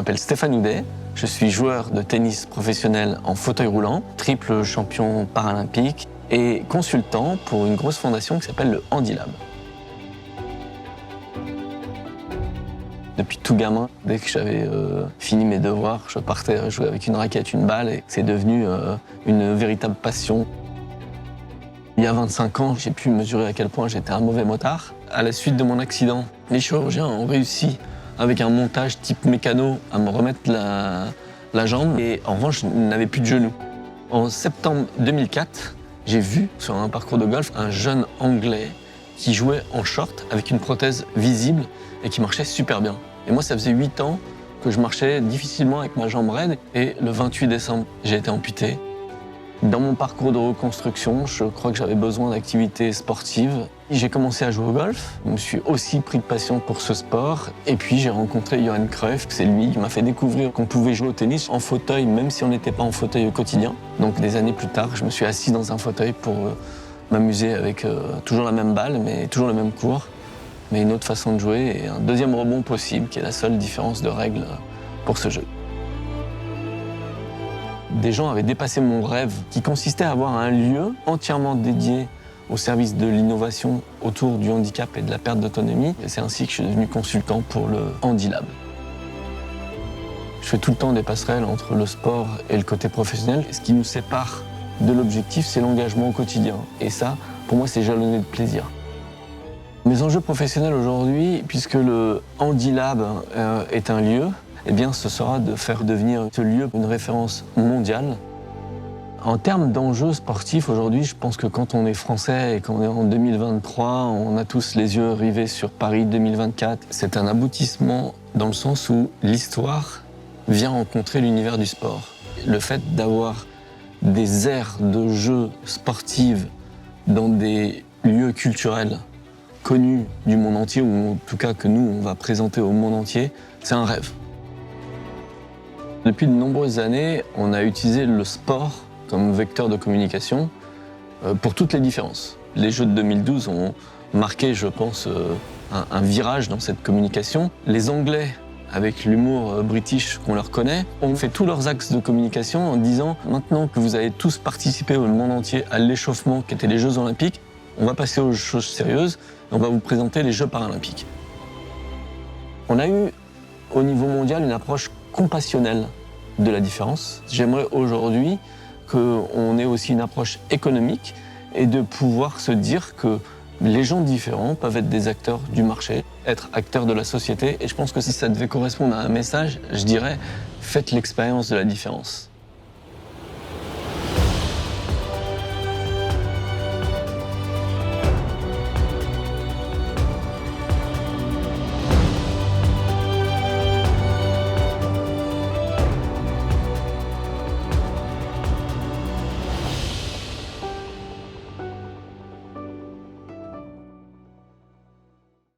m'appelle Stéphane Houdet, je suis joueur de tennis professionnel en fauteuil roulant, triple champion paralympique et consultant pour une grosse fondation qui s'appelle le Handilab. Depuis tout gamin, dès que j'avais fini mes devoirs, je partais jouer avec une raquette, une balle et c'est devenu une véritable passion. Il y a 25 ans, j'ai pu mesurer à quel point j'étais un mauvais motard. À la suite de mon accident, les chirurgiens ont réussi, avec un montage type mécano, à me remettre la jambe et en revanche, je n'avais plus de genou. En septembre 2004, j'ai vu sur un parcours de golf un jeune Anglais qui jouait en short avec une prothèse visible et qui marchait super bien. Et moi, ça faisait 8 ans que je marchais difficilement avec ma jambe raide et le 28 décembre, j'ai été amputé. Dans mon parcours de reconstruction, je crois que j'avais besoin d'activités sportives. J'ai commencé à jouer au golf, je me suis aussi pris de passion pour ce sport. Et puis j'ai rencontré Johan Cruyff, c'est lui qui m'a fait découvrir qu'on pouvait jouer au tennis en fauteuil, même si on n'était pas en fauteuil au quotidien. Donc des années plus tard, je me suis assis dans un fauteuil pour m'amuser avec toujours la même balle, mais toujours le même cours, mais une autre façon de jouer et un deuxième rebond possible, qui est la seule différence de règle pour ce jeu. Des gens avaient dépassé mon rêve, qui consistait à avoir un lieu entièrement dédié au service de l'innovation autour du handicap et de la perte d'autonomie. Et c'est ainsi que je suis devenu consultant pour le Handilab. Je fais tout le temps des passerelles entre le sport et le côté professionnel. Ce qui nous sépare de l'objectif, c'est l'engagement au quotidien. Et ça, pour moi, c'est jalonné de plaisir. Mes enjeux professionnels aujourd'hui, puisque le Handilab est un lieu, eh bien, ce sera de faire devenir ce lieu une référence mondiale. En termes d'enjeux sportifs, aujourd'hui, je pense que quand on est français et qu'on est en 2023, on a tous les yeux rivés sur Paris 2024. C'est un aboutissement dans le sens où l'histoire vient rencontrer l'univers du sport. Le fait d'avoir des aires de jeux sportives dans des lieux culturels connus du monde entier, ou en tout cas que nous, on va présenter au monde entier, c'est un rêve. Depuis de nombreuses années, on a utilisé le sport comme vecteur de communication pour toutes les différences. Les Jeux de 2012 ont marqué, je pense, un virage dans cette communication. Les Anglais, avec l'humour british qu'on leur connaît, ont fait tous leurs axes de communication en disant « Maintenant que vous avez tous participé au monde entier à l'échauffement qui étaient les Jeux Olympiques, on va passer aux choses sérieuses et on va vous présenter les Jeux Paralympiques. » On a eu, au niveau mondial, une approche compassionnelle de la différence. J'aimerais aujourd'hui qu'on ait aussi une approche économique et de pouvoir se dire que les gens différents peuvent être des acteurs du marché, être acteurs de la société. Et je pense que si ça devait correspondre à un message, je dirais faites l'expérience de la différence.